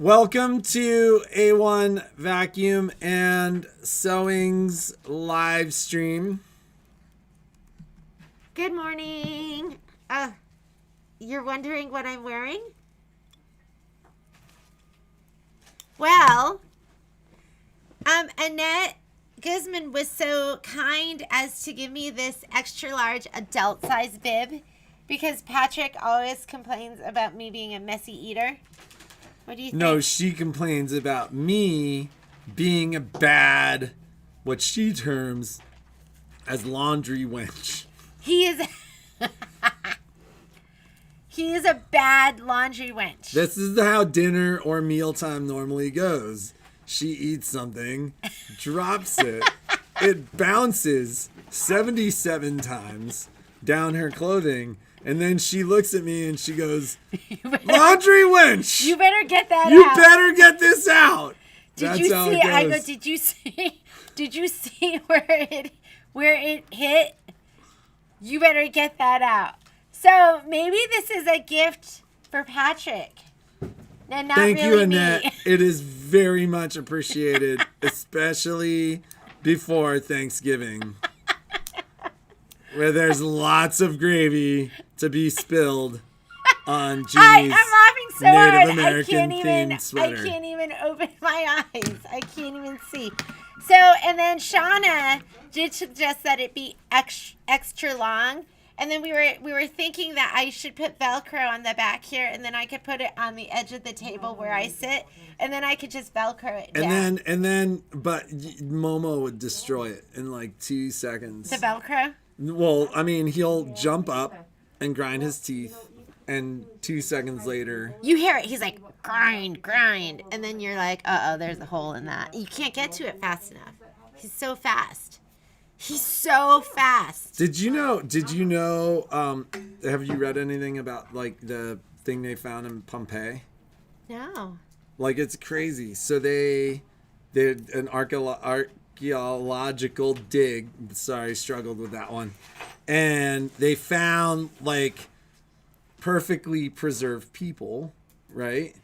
Welcome to A1 Vacuum and Sewing's live stream. Good morning. You're wondering what I'm wearing? Well, Annette Guzman was so kind as to give me this extra large adult size bib because Patrick always complains about me being a messy eater. What do you think? No, she complains about me being a bad, what she terms as laundry wench. He is He is a bad laundry wench. This is how dinner or mealtime normally goes. She eats something, drops it, it bounces 77 times down her clothing, and then she looks at me and she goes, laundry wench! You better get that out. You better get this out! Did you see? I go. Did you see? Did you see where it hit? You better get that out. So maybe this is a gift for Patrick. And not Thank really you, Annette. me. It is very much appreciated, especially before Thanksgiving, where there's lots of gravy to be spilled on Jeannie's I'm laughing so Native hard. American themed sweater. I can't even open my eyes. I can't even see. So, and then Shauna did suggest that it be extra long. And then we were thinking that I should put Velcro on the back here, and then I could put it on the edge of the table where I sit, and then I could just Velcro it down. But Momo would destroy it in like 2 seconds. The Velcro? Well, I mean, he'll jump up and grind his teeth, and 2 seconds later, You hear it. He's like, grind, grind. And then you're like, uh-oh, there's a hole in that. You can't get to it fast enough. He's so fast. He's so fast. Did you know, have you read anything about like the thing they found in Pompeii? No. Like, it's crazy. So they did an archaeological dig. Sorry, struggled with that one. And they found like perfectly preserved people, right?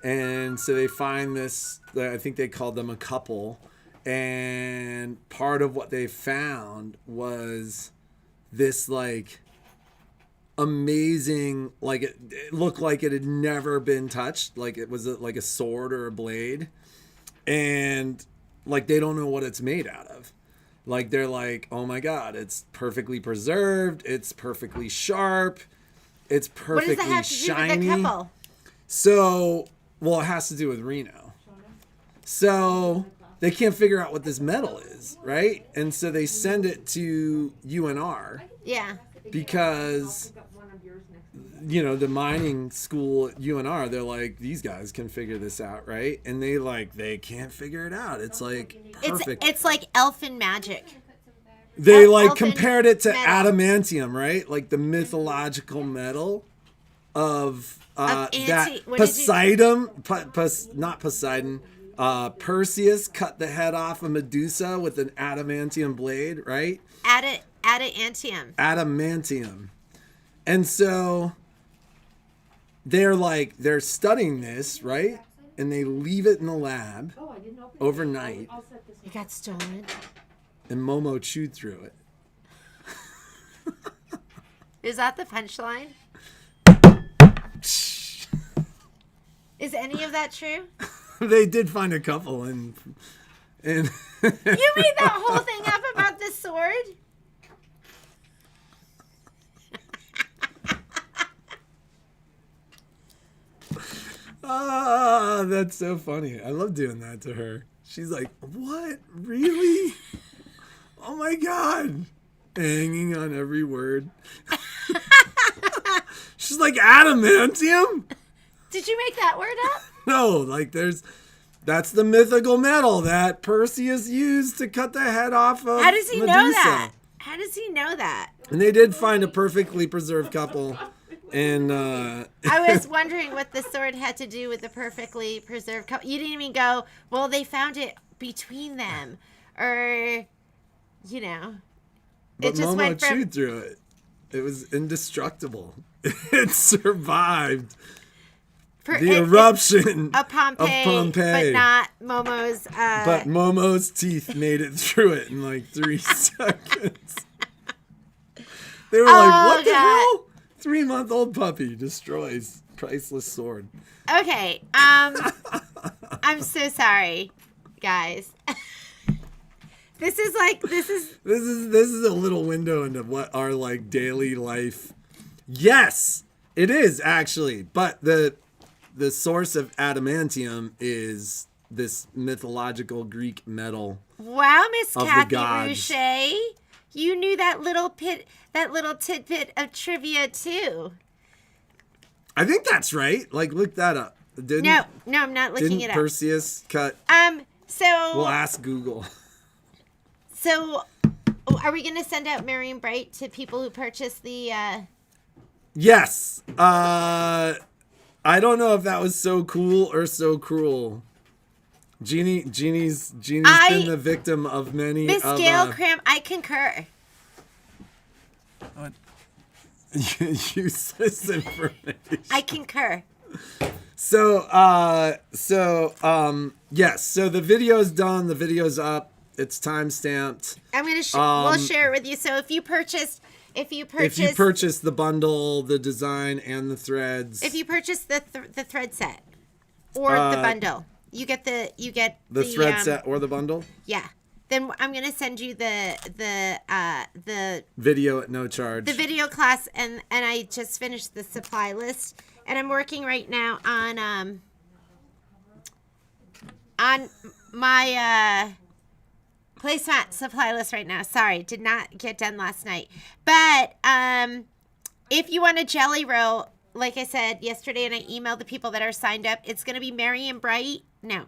And so they find this, I think they called them a couple. And part of what they found was this like amazing, like it looked like it had never been touched, like it was like a sword or a blade, and like they don't know what it's made out of. Like they're like, oh my god, it's perfectly preserved, it's perfectly sharp, it's perfectly shiny. What does that have to do with the couple? So, well, it has to do with Reno. So they can't figure out what this metal is, right? And so they send it to UNR. Yeah. Because, you know, the mining school at UNR, they're like, these guys can figure this out, right? And they can't figure it out. It's like perfect. It's like elfin magic. They compared it to metal. adamantium, right? Like the mythological metal of that Poseidon, not Poseidon. Perseus cut the head off of Medusa with an adamantium blade, right? Adamantium. And so they're studying this, right? And they leave it in the lab overnight. It got stolen. And Momo chewed through it. Is that the punchline? Is any of that true? They did find a couple, and You made that whole thing up about the sword? That's so funny. I love doing that to her. She's like, what? Really? Oh my god. Hanging on every word. She's like, adamantium? Did you make that word up? No, like that's the mythical metal that Perseus used to cut the head off of How does he Medusa. know that? How does he know that? And they did find a perfectly preserved couple. And I was wondering what the sword had to do with the perfectly preserved couple. You didn't even go, well, they found it between them. Or, you know. But Momo chewed through it. It was indestructible. It survived The eruption of Pompeii, but not Momo's. But Momo's teeth made it through it in like 3 seconds. They were like, what the hell? 3-month-old puppy destroys priceless sword. Okay. I'm so sorry, guys. This is a little window into what our like daily life. Yes, it is actually. But the source of adamantium is this mythological Greek metal. Wow, Miss Kathy Rouche. You knew that little tidbit of trivia too. I think that's right. Like, look that up. No, I'm not looking it up. Perseus cut? So we'll ask Google. So, are we gonna send out Merry and Bright to people who purchase the? Yes. I don't know if that was so cool or so cruel. Jeannie's been the victim of many. Miss Gail Cram, I concur. Useless information. I concur. So yes. So the video's done. The video's up. It's time stamped. I'm gonna. We'll share it with you. So if you purchase the bundle, the design, and the threads. If you purchase the thread set or the bundle, you get the thread set or the bundle. Yeah. Then I'm gonna send you the video at no charge. The video class, and I just finished the supply list, and I'm working right now on my placemat supply list right now. Sorry, did not get done last night. But if you want a jelly roll, like I said yesterday, and I emailed the people that are signed up, it's gonna be Merry and Bright. No,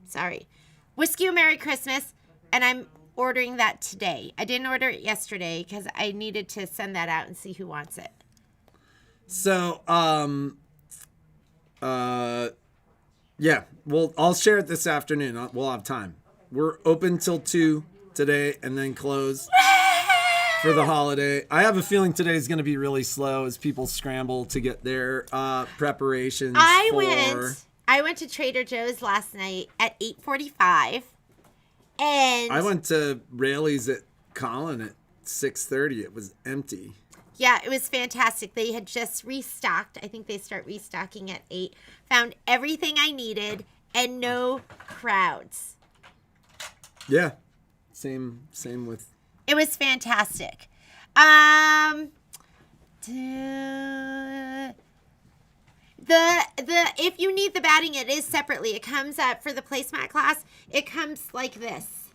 sorry, Wish You a Merry Christmas. And I'm ordering that today. I didn't order it yesterday because I needed to send that out and see who wants it. So, yeah. Well, I'll share it this afternoon. We'll have time. We're open till 2 today and then close for the holiday. I have a feeling today is going to be really slow as people scramble to get their preparations. I went to Trader Joe's last night at 8:45. And I went to Raley's at Colin at 6:30. It was empty. Yeah, it was fantastic. They had just restocked. I think they start restocking at 8. Found everything I needed and no crowds. Yeah. Same with. It was fantastic. The if you need the batting, it is separately. It comes up for the placemat class. It comes like this.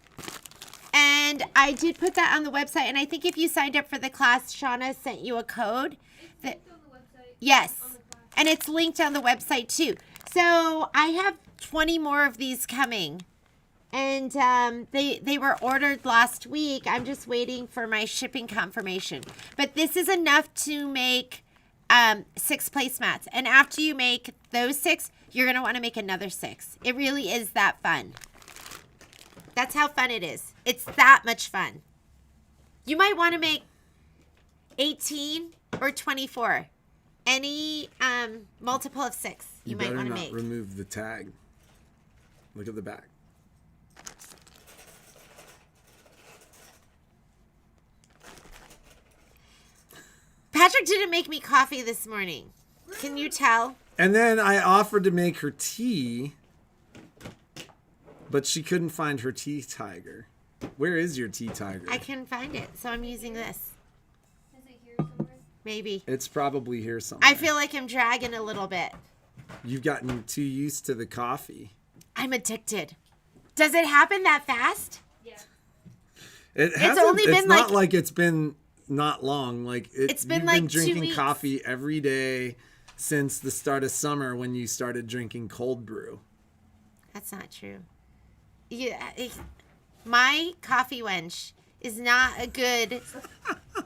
And I did put that on the website. And I think if you signed up for the class, Shauna sent you a code. Yes. And it's linked on the website too. So I have 20 more of these coming. And they were ordered last week. I'm just waiting for my shipping confirmation. But this is enough to make 6 placemats. And after you make those 6, you're going to want to make another 6. It really is that fun. That's how fun it is. It's that much fun. You might want to make 18 or 24. Any multiple of 6 you might want to make. Remove the tag. Look at the back. Patrick didn't make me coffee this morning. Can you tell? And then I offered to make her tea, but she couldn't find her tea tiger. Where is your tea tiger? I couldn't find it, so I'm using this. Is it here somewhere? Maybe. It's probably here somewhere. I feel like I'm dragging a little bit. You've gotten too used to the coffee. I'm addicted. Does it happen that fast? Yeah. It's not like it's been not long. Like it's been you've like been drinking 2 weeks. coffee every day since the start of summer when you started drinking cold brew. That's not true. Yeah, my coffee wench is not a good.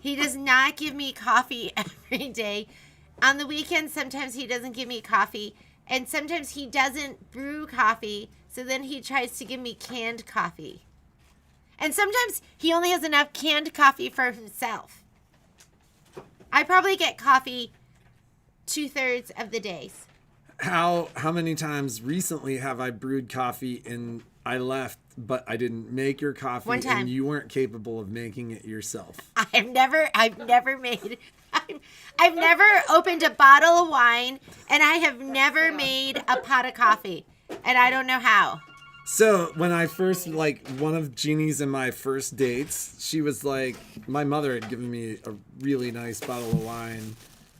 He does not give me coffee every day. On the weekends, sometimes he doesn't give me coffee, and sometimes he doesn't brew coffee. So then he tries to give me canned coffee. And sometimes he only has enough canned coffee for himself. I probably get coffee 2/3 of the days. how many times recently have I brewed coffee and I left, but I didn't make your coffee, One time. and you weren't capable of making it yourself? I've never opened a bottle of wine, and I have never made a pot of coffee, and I don't know how. So when I first, like, one of Jeannie's and my first dates, she was like, my mother had given me a really nice bottle of wine,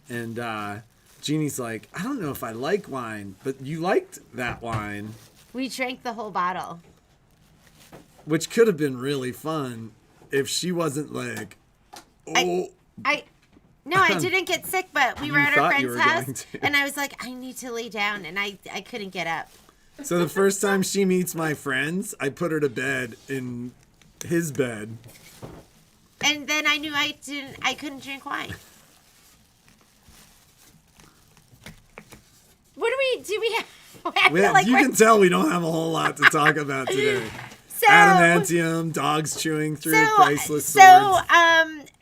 and Jeannie's like, I don't know if I like wine, but you liked that wine. We drank the whole bottle. Which could have been really fun if she wasn't like, oh. No, I didn't get sick, but we were at our thought you friend's were house, going to. and I was like, I need to lay down, and I couldn't get up. So the first time she meets my friends, I put her to bed in his bed. And then I knew I couldn't drink wine. What do we have? I feel like You we're- can tell we don't have a whole lot to talk about today. So, Adamantium, dogs chewing through priceless swords.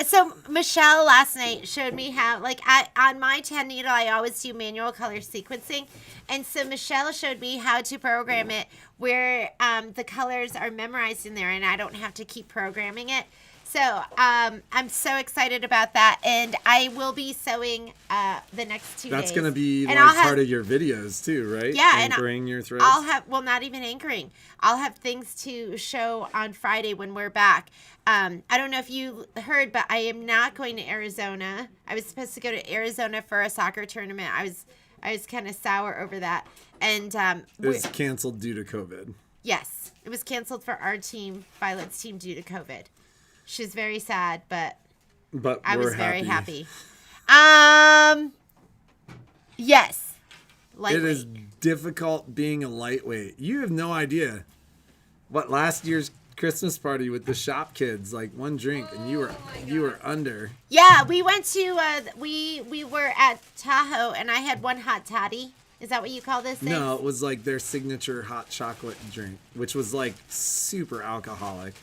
So Michelle last night showed me how, like, on my 10 needle, I always do manual color sequencing. And so Michelle showed me how to program it where the colors are memorized in there and I don't have to keep programming it. So I'm so excited about that. And I will be sewing the next 2 days. That's going to be And like part of your videos too, right? Yeah. Anchoring your threads. I'll have, well, not even anchoring. I'll have things to show on Friday when we're back. I don't know if you heard, but I am not going to Arizona. I was supposed to go to Arizona for a soccer tournament. I was kind of sour over that. And it was canceled due to COVID. Yes, it was canceled for our team, Violet's team, due to COVID. She's very sad, but I was very happy. Yes. Lightweight. It is difficult being a lightweight. You have no idea what last year's Christmas party with the shop kids, like one drink and you were under. Yeah, we went to we were at Tahoe and I had one hot toddy. Is that what you call this thing? No, it was like their signature hot chocolate drink, which was like super alcoholic.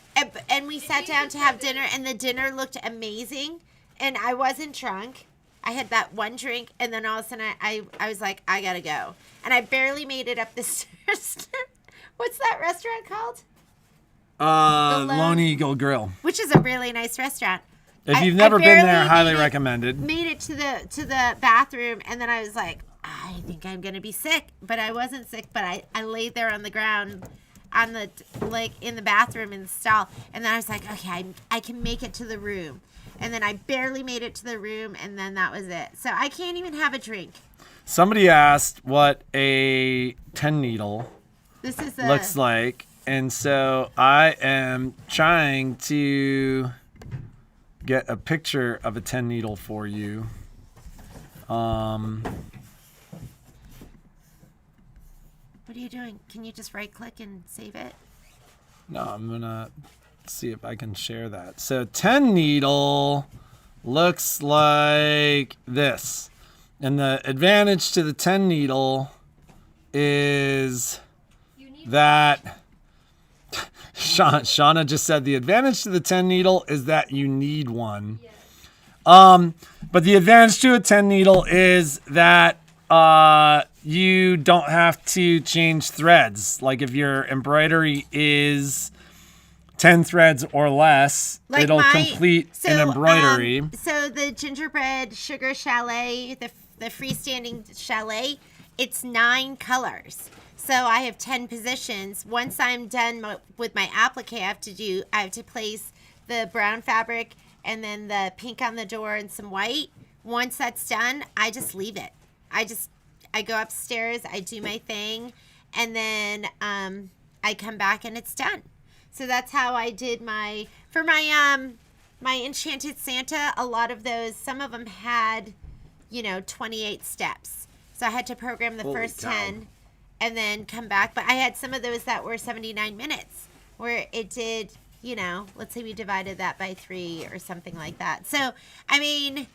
And we sat down to have dinner, and the dinner looked amazing. And I wasn't drunk. I had that one drink, and then all of a sudden I was like, I gotta go. And I barely made it up the stairs. What's that restaurant called? Lone Eagle Grill. Which is a really nice restaurant. If you've never been there, highly recommended. Made it to the bathroom, and then I was like, I think I'm gonna be sick, but I wasn't sick. But I laid there on the ground, on the in the bathroom in the stall, and then I was like, okay, I can make it to the room, and then I barely made it to the room, and then that was it. So I can't even have a drink. Somebody asked what a 10 needle looks like, and so I am trying to get a picture of a 10 needle for you. What are you doing? Can you just right click and save it? No, I'm gonna see if I can share that. So 10 needle looks like this. And the advantage to the 10 needle is that Shauna just said the advantage to the 10 needle is that you need one. But the advantage to a 10 needle is that you don't have to change threads. Like if your embroidery is 10 threads or less, like it'll complete an embroidery. So the gingerbread sugar chalet, the freestanding chalet, it's 9 colors. So I have 10 positions. Once I'm done with my applique, I have to place the brown fabric and then the pink on the door and some white. Once that's done, I just leave it. I go upstairs, I do my thing, and then I come back and it's done. So that's how I did my Enchanted Santa. A lot of those, some of them had, 28 steps. So I had to program the first 10 and then come back. But I had some of those that were 79 minutes where it did, let's say we divided that by 3 or something like that. So, to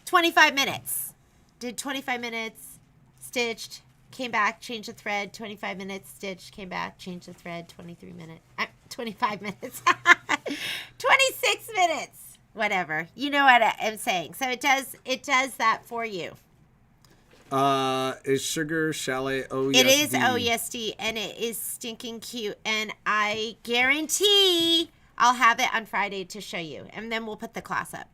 25 minutes. Did 25 minutes, stitched, came back, changed the thread, 25 minutes, stitched, came back, changed the thread, 25 minutes, 26 minutes, whatever. You know what I'm saying. So it does that for you. Is Sugar Chalet OESD? It is OESD, and it is stinking cute. And I guarantee I'll have it on Friday to show you, and then we'll put the class up.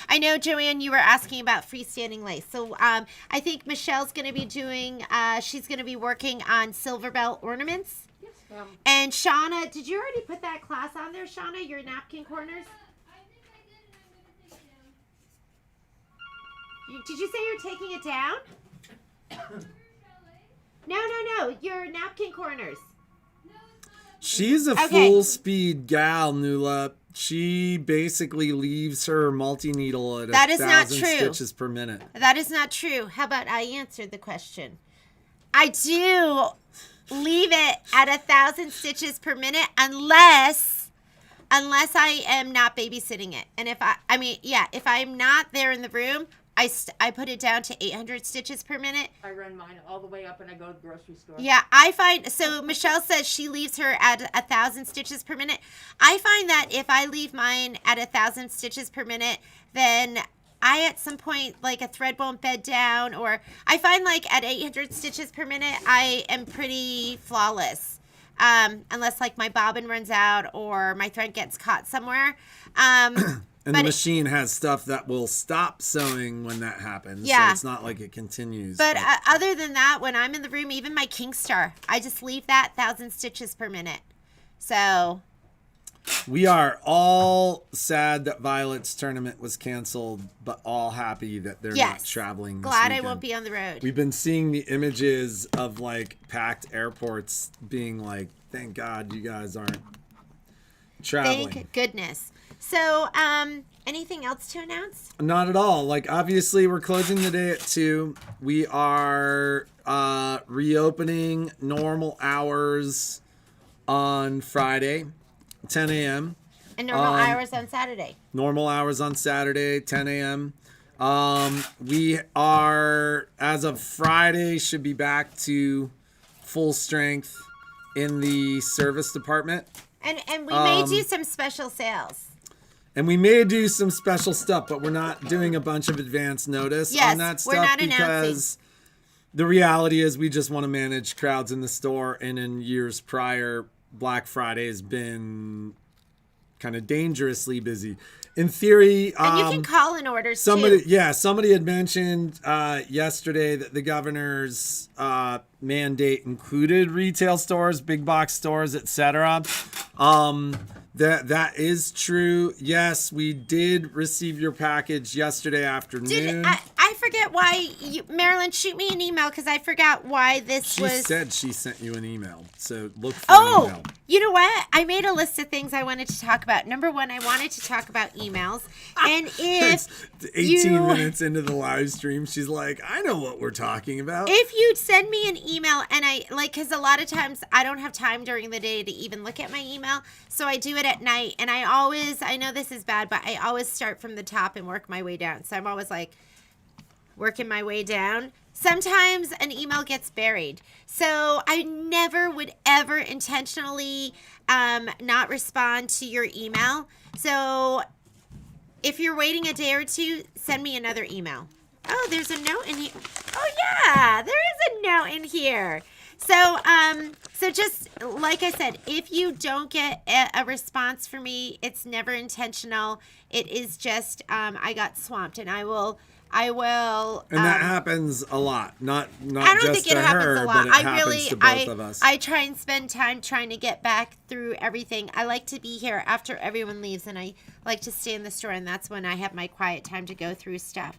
I know, Joanne, you were asking about freestanding lace. So I think Michelle's going to be doing, she's going to be working on silver bell ornaments. Yes, ma'am. And Shauna, did you already put that class on there, Shauna, your napkin corners? I think I did, and I'm gonna take it down. Did you say you're taking it down? No, your napkin corners. She's a Okay. full speed gal, Nula. She basically leaves her multi-needle at That is not 1,000 true. stitches per minute. That is not true. How about I answered the question? I do leave it at 1,000 stitches per minute unless I am not babysitting it. And if if I'm not there in the room, I put it down to 800 stitches per minute. I run mine all the way up and I go to the grocery store. Yeah, I find, so Michelle says she leaves her at 1,000 stitches per minute. I find that if I leave mine at 1,000 stitches per minute, then I at some point, like, a thread won't bed down, or I find like at 800 stitches per minute, I am pretty flawless. Unless like my bobbin runs out or my thread gets caught somewhere. And the machine has stuff that will stop sewing when that happens. Yeah. So it's not like it continues. But other than that, when I'm in the room, even my Kingstar, I just leave that 1,000 stitches per minute. So we are all sad that Violet's tournament was canceled, but all happy that they're not yes, traveling this glad weekend. I won't be on the road. We've been seeing the images of like packed airports being like, thank God you guys aren't traveling. Thank goodness. So, anything else to announce? Not at all. Like, obviously, we're closing the day at 2. We are reopening normal hours on Friday, 10 a.m. And normal hours on Saturday. Normal hours on Saturday, 10 a.m. We are, as of Friday, should be back to full strength in the service department. And we may do some special sales. And we may do some special stuff, but we're not doing a bunch of advance notice Yes, on that stuff we're not because the reality is we just want to manage crowds in the store. And in years prior, Black Friday has been kind of dangerously busy. In theory, And you can call in orders somebody too. had mentioned yesterday that the governor's mandate included retail stores, big box stores, etc. That is true. Yes, we did receive your package yesterday afternoon. I forget why Marilyn, shoot me an email because I forgot why this She was. said she sent you an email, so look for an email. You know what? I made a list of things I wanted to talk about. Number one, I wanted to talk about emails. And if 18 minutes into the live stream, she's like, I know what we're talking about. If you'd send me an email, and because a lot of times I don't have time during the day to even look at my email, so I do it at night. And I know this is bad, but I always start from the top and work my way down. So I'm always like working my way down. Sometimes an email gets buried. So I never would ever intentionally not respond to your email. So if you're waiting a day or two, send me another email. Oh, there's a note in here. Oh, yeah, there is a note in here. So just like I said, if you don't get a response from me, it's never intentional. It is just I got swamped, and I will. And that happens a lot. Not I don't just think to it happens her, a lot. but it happens to both of us. I try and spend time trying to get back through everything. I like to be here after everyone leaves, and I like to stay in the store, and that's when I have my quiet time to go through stuff.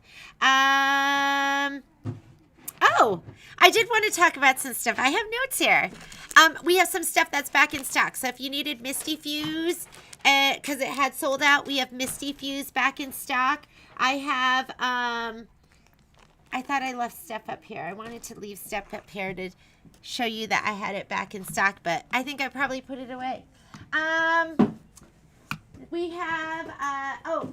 Oh, I did want to talk about some stuff. I have notes here. We have some stuff that's back in stock. So if you needed Misty Fuse, because it had sold out, we have Misty Fuse back in stock. I have, I thought I left stuff up here. I wanted to leave stuff up here to show you that I had it back in stock, but I think I probably put it away. We have,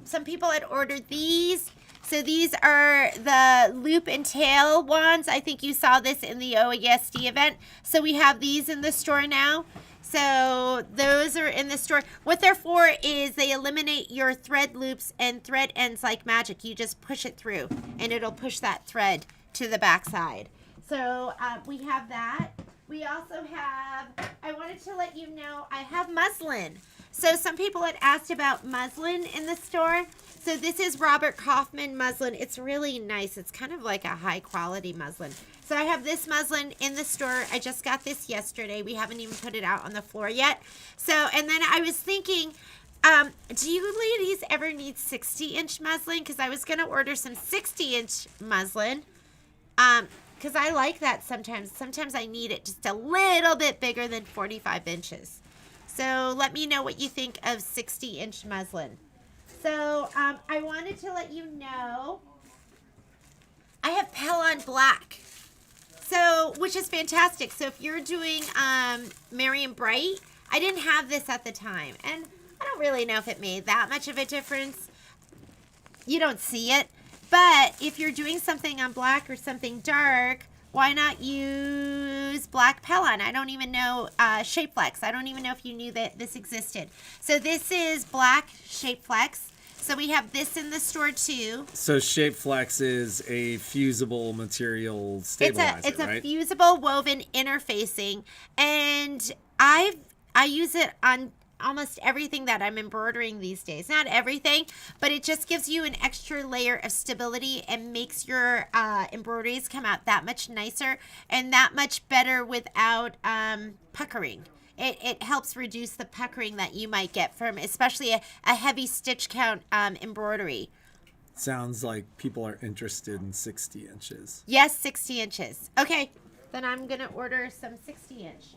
some people had ordered these. So these are the loop and tail ones. I think you saw this in the OESD event. So we have these in the store now. So those are in the store. What they're for is they eliminate your thread loops and thread ends like magic. You just push it through and it'll push that thread to the back side. So we have that. We also have, I wanted to let you know, I have muslin. So some people had asked about muslin in the store. So this is Robert Kaufman muslin. It's really nice. It's kind of like a high quality muslin. So I have this muslin in the store. I just got this yesterday. We haven't even put it out on the floor yet. So, and then I was thinking, do you ladies ever need 60-inch muslin? Because I was going to order some 60-inch muslin. Because I like that sometimes. Sometimes I need it just a little bit bigger than 45 inches. So let me know what you think of 60-inch muslin. So I wanted to let you know I have Pellon Black. So, which is fantastic. So if you're doing Marion Bright, I didn't have this at the time. And I don't really know if it made that much of a difference. You don't see it. But if you're doing something on black or something dark, why not use black Pellon? I don't even know Shape Flex. I don't even know if you knew that this existed. So this is black Shape Flex. So we have this in the store too. So Shape Flex is a fusible material stabilizer, it's a right? fusible woven interfacing, and I use it on almost everything that I'm embroidering these days. Not everything, but it just gives you an extra layer of stability and makes your embroideries come out that much nicer and that much better without puckering. It helps reduce the puckering that you might get from especially a heavy stitch count embroidery. Sounds like people are interested in 60 inches. Yes, 60 inches. Okay, then I'm going to order some 60-inch.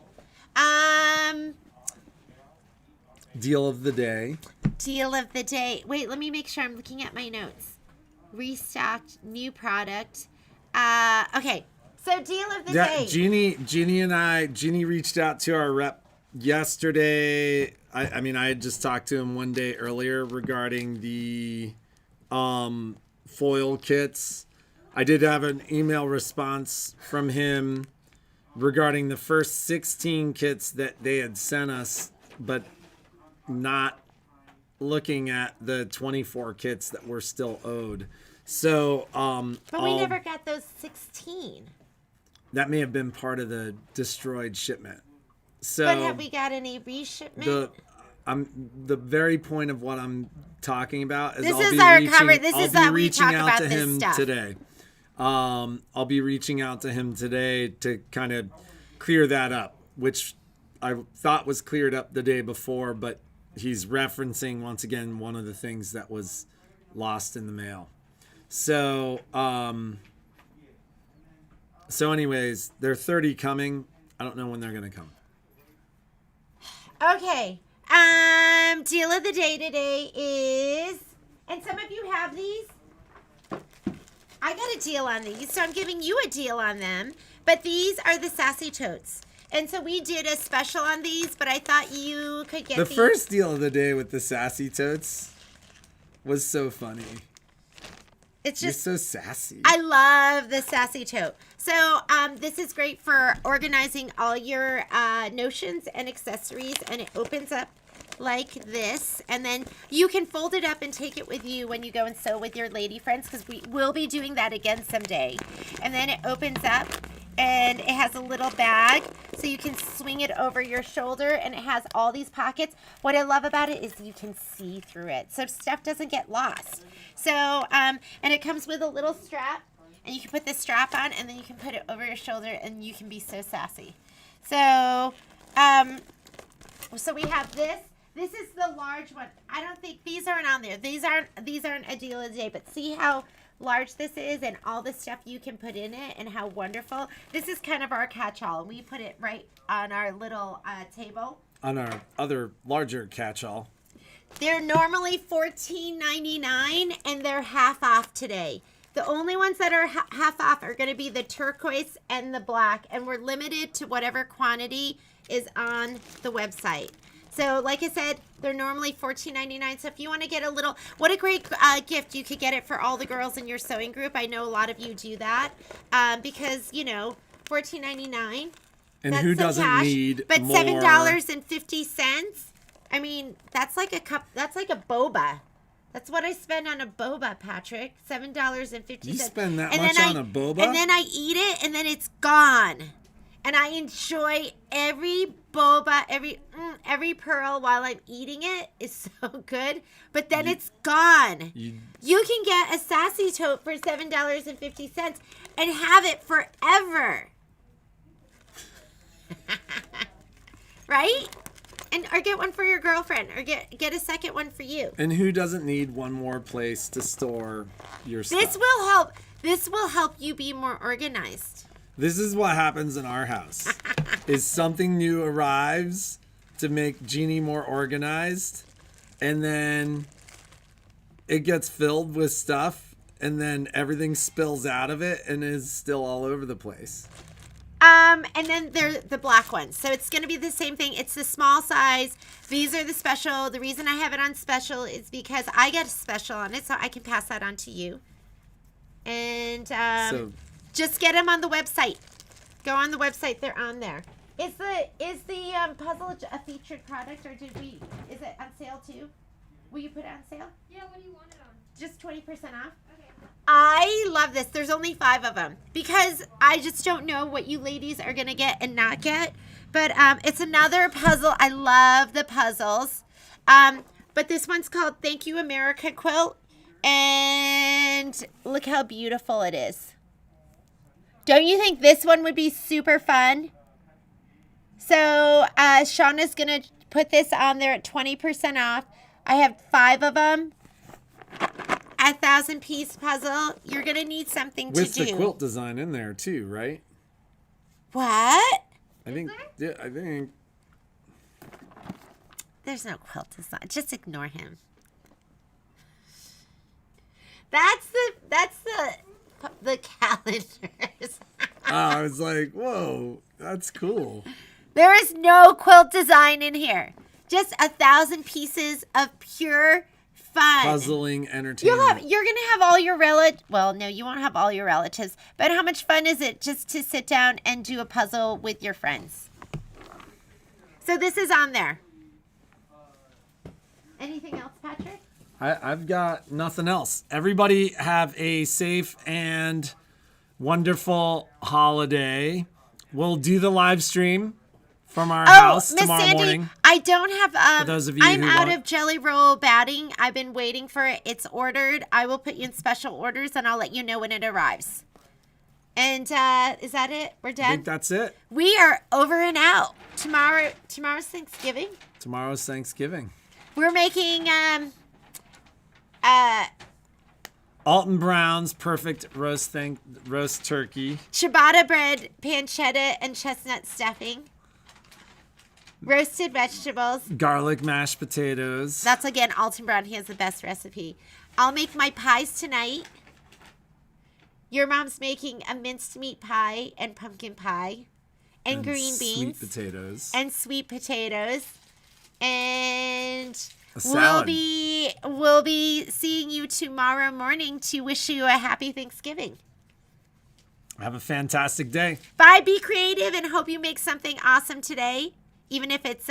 Deal of the day. Deal of the day. Wait, let me make sure I'm looking at my notes. Restocked, new product. Okay, so deal of the day. Jeannie reached out to our rep yesterday. I mean, I had just talked to him one day earlier regarding the foil kits. I did have an email response from him regarding the first 16 kits that they had sent us, but not looking at the 24 kits that were still owed. So, but we never got those 16. That may have been part of the destroyed shipment. So, but have we got any reshipment? The very point of what I'm talking about is this I'll is be our reaching, cover. This I'll is be how we reaching talk out about to this him stuff today. I'll be reaching out to him today to kind of clear that up, which I thought was cleared up the day before, but he's referencing once again one of the things that was lost in the mail. So, anyways, there are 30 coming. I don't know when they're going to come. Okay. Deal of the day today is, and some of you have these. I got a deal on these, so I'm giving you a deal on them. But these are the Sassy Totes. And so we did a special on these, but I thought you could get The these. first deal of the day with the Sassy Totes was so funny. It's just You're so sassy. I love the Sassy Tote. So this is great for organizing all your notions and accessories, and it opens up like this, and then you can fold it up and take it with you when you go and sew with your lady friends, because we will be doing that again someday. And then it opens up and it has a little bag so you can swing it over your shoulder, and it has all these pockets. What I love about it is you can see through it, so stuff doesn't get lost. So and it comes with a little strap, and you can put this strap on, and then you can put it over your shoulder, and you can be so sassy. So so we have this. This is the large one. I don't think these aren't on there. These aren't a deal of the day, but see how large this is and all the stuff you can put in it and how wonderful. This is kind of our catch-all. We put it right on our little table. On our other larger catch-all. They're normally $14.99 and they're half off today. The only ones that are half off are going to be the turquoise and the black, and we're limited to whatever quantity is on the website. So like I said, they're normally $14.99. So if you want to get a little, what a great gift. You could get it for all the girls in your sewing group. I know a lot of you do that because, you know, $14.99. And who doesn't need but more? $7.50. I mean, that's like a cup. That's like a boba. That's what I spend on a boba, Patrick. $7.50. You spend that And much then on a boba? And then I eat it, and then it's gone. And I enjoy every boba, every pearl while I'm eating it. It's so good. But then it's gone. You can get a sassy tote for $7.50 and have it forever. Right? Or get one for your girlfriend, or get a second one for you. And who doesn't need one more place to store your stuff? This will help you be more organized. This is what happens in our house. Is something new arrives to make Jeannie more organized, and then it gets filled with stuff, and then everything spills out of it and is still all over the place. And then they're the black ones. So it's going to be the same thing. It's the small size. These are the special. The reason I have it on special is because I get a special on it, so I can pass that on to you. And just get them on the website. Go on the website. They're on there. Is the puzzle a featured product, or is it on sale too? Will you put it on sale? Yeah, what do you want it on? Just 20% off? Okay. I love this. There's only 5 of them because I just don't know what you ladies are going to get and not get. But it's another puzzle. I love the puzzles. But this one's called Thank You America Quilt. And look how beautiful it is. Don't you think this one would be super fun? So Shauna's going to put this on there at 20% off. I have 5 of them. 1,000-piece puzzle. You're going to need something to do. With the quilt design in there too, right? What? I think. There's no quilt design. Just ignore him. That's the calendars. I was like, whoa, that's cool. There is no quilt design in here. Just 1,000 pieces of pure fun. Puzzling entertainment. You're gonna have all your relatives. Well, no, you won't have all your relatives. But how much fun is it just to sit down and do a puzzle with your friends? So this is on there. Anything else, Patrick? I've got nothing else. Everybody have a safe and wonderful holiday. We'll do the live stream from our house Miss tomorrow Sandy, morning. I don't have. For those of you I'm who out want- of Jelly Roll batting. I've been waiting for it. It's ordered. I will put you in special orders, and I'll let you know when it arrives. And is that it? We're I done. think that's it. We are over and out. Tomorrow's Thanksgiving. Tomorrow's Thanksgiving. We're making Alton Brown's perfect roast turkey. ciabatta bread, pancetta, and chestnut stuffing. Roasted vegetables. Garlic mashed potatoes. That's again Alton Brown. He has the best recipe. I'll make my pies tonight. Your mom's making a minced meat pie and pumpkin pie, and green beans, Sweet potatoes. and sweet potatoes, and A salad. we'll be seeing you tomorrow morning to wish you a happy Thanksgiving. Have a fantastic day. Bye. Be creative and hope you make something awesome today, even if it's